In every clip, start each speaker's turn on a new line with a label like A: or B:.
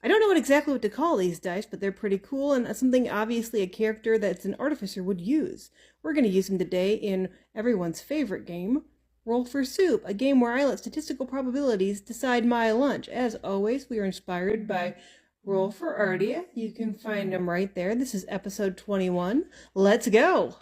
A: I don't know exactly what to call these dice, but they're pretty cool and something obviously a character that's an artificer would use. We're going to use them today in everyone's favorite game, Roll for Soup, a game where I let statistical probabilities decide my lunch. As always, we are inspired by Roll for Ardia. You can find them right there. This is episode 21. Let's go!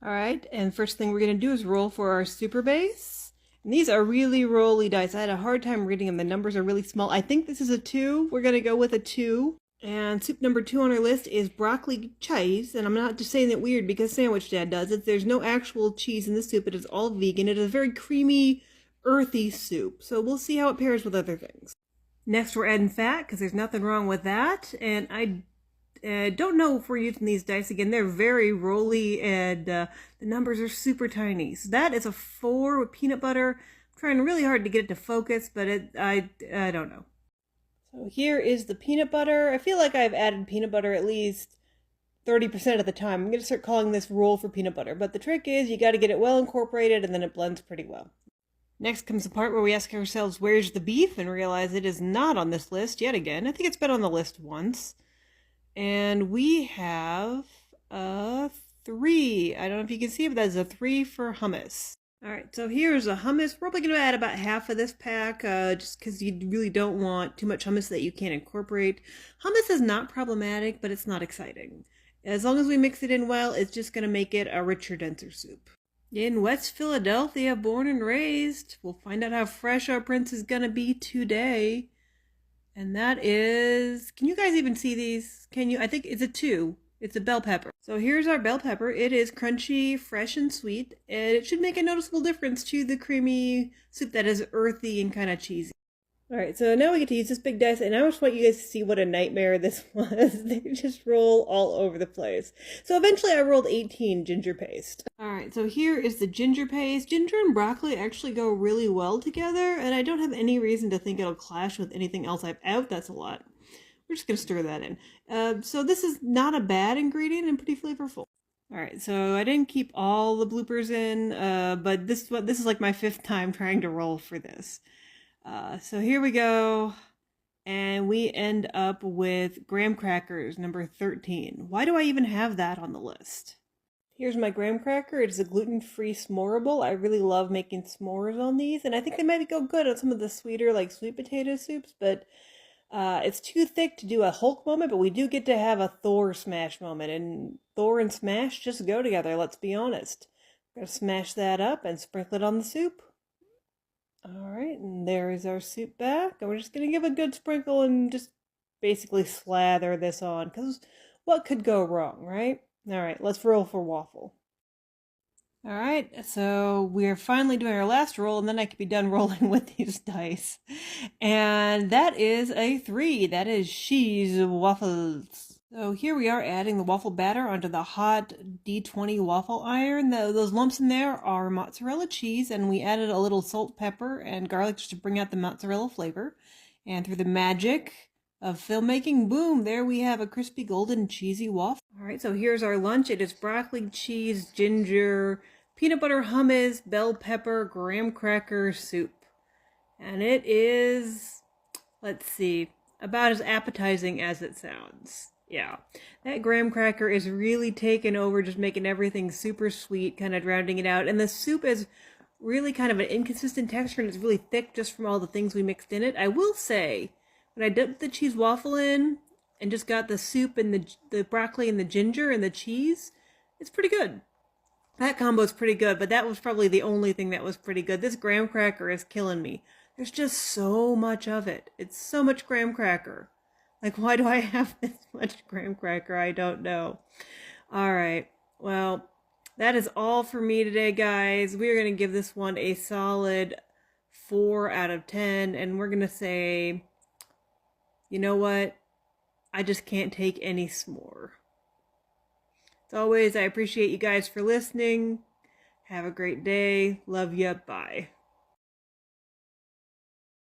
A: Alright, and first thing we're going to do is roll for our super base. And these are really rolly dice. I had a hard time reading them. The numbers are really small. I think this is a 2. We're going to go with a 2. And soup number 2 on our list is broccoli cheese. And I'm not just saying that weird because Sandwich Dad does it. There's no actual cheese in this soup. It is all vegan. It is a very creamy, earthy soup. So we'll see how it pairs with other things. Next, we're adding fat because there's nothing wrong with that. And I don't know if we're using these dice again. They're very rolly and the numbers are super tiny. So that is a 4 with peanut butter. I'm trying really hard to get it to focus, but I don't know. So here is the peanut butter. I feel like I've added peanut butter at least 30% of the time. I'm going to start calling this roll for peanut butter. But the trick is you got to get it well incorporated and then it blends pretty well. Next comes the part where we ask ourselves, where's the beef? And realize it is not on this list yet again. I think it's been on the list once. And we have a 3. I don't know if you can see it, but that's a 3 for hummus. Alright, so here's a hummus. We're probably going to add about half of this pack, just because you really don't want too much hummus that you can't incorporate. Hummus is not problematic, but it's not exciting. As long as we mix it in well, it's just going to make it a richer, denser soup. In West Philadelphia, born and raised, we'll find out how fresh our prince is going to be today. And that is, can you guys even see these? Can you? I think it's a 2. It's a bell pepper. So here's our bell pepper. It is crunchy, fresh, and sweet. And it should make a noticeable difference to the creamy soup that is earthy and kind of cheesy. Alright, so now we get to use this big dice, and I just want you guys to see what a nightmare this was. They just roll all over the place. So eventually I rolled 18 ginger paste. Alright, so here is the ginger paste. Ginger and broccoli actually go really well together, and I don't have any reason to think it'll clash with anything else I've out. That's a lot. We're just going to stir that in. So this is not a bad ingredient and pretty flavorful. Alright, so I didn't keep all the bloopers in, but this is like my 5th time trying to roll for this. So here we go, and we end up with graham crackers, number 13. Why do I even have that on the list? Here's my graham cracker. It is a gluten-free s'moreable. I really love making s'mores on these, and I think they might go good on some of the sweeter, like sweet potato soups, but it's too thick to do a Hulk moment, but we do get to have a Thor smash moment, and Thor and smash just go together, let's be honest. I'm going to smash that up and sprinkle it on the soup. Alright, and there is our soup back. And we're just going to give a good sprinkle and just basically slather this on, because what could go wrong, right? Alright, let's roll for waffle. Alright, so we're finally doing our last roll, and then I can be done rolling with these dice. And that is a 3. That is cheese waffles. So here we are adding the waffle batter onto the hot D20 waffle iron. Those lumps in there are mozzarella cheese, and we added a little salt, pepper, and garlic just to bring out the mozzarella flavor. And through the magic of filmmaking, boom, there we have a crispy golden cheesy waffle. Alright, so here's our lunch. It is broccoli, cheese, ginger, peanut butter hummus, bell pepper, graham cracker soup. And it is, let's see, about as appetizing as it sounds. Yeah, that graham cracker is really taking over, just making everything super sweet, kind of rounding it out. And the soup is really kind of an inconsistent texture, and it's really thick just from all the things we mixed in it. I will say, when I dipped the cheese waffle in and just got the soup and the broccoli and the ginger and the cheese, it's pretty good. That combo is pretty good, but that was probably the only thing that was pretty good. This graham cracker is killing me. There's just so much of it. It's so much graham cracker. Like, why do I have this much graham cracker? I don't know. Alright, well, that is all for me today, guys. We're going to give this one a solid 4 out of 10. And we're going to say, you know what? I just can't take any s'more. As always, I appreciate you guys for listening. Have a great day. Love ya. Bye.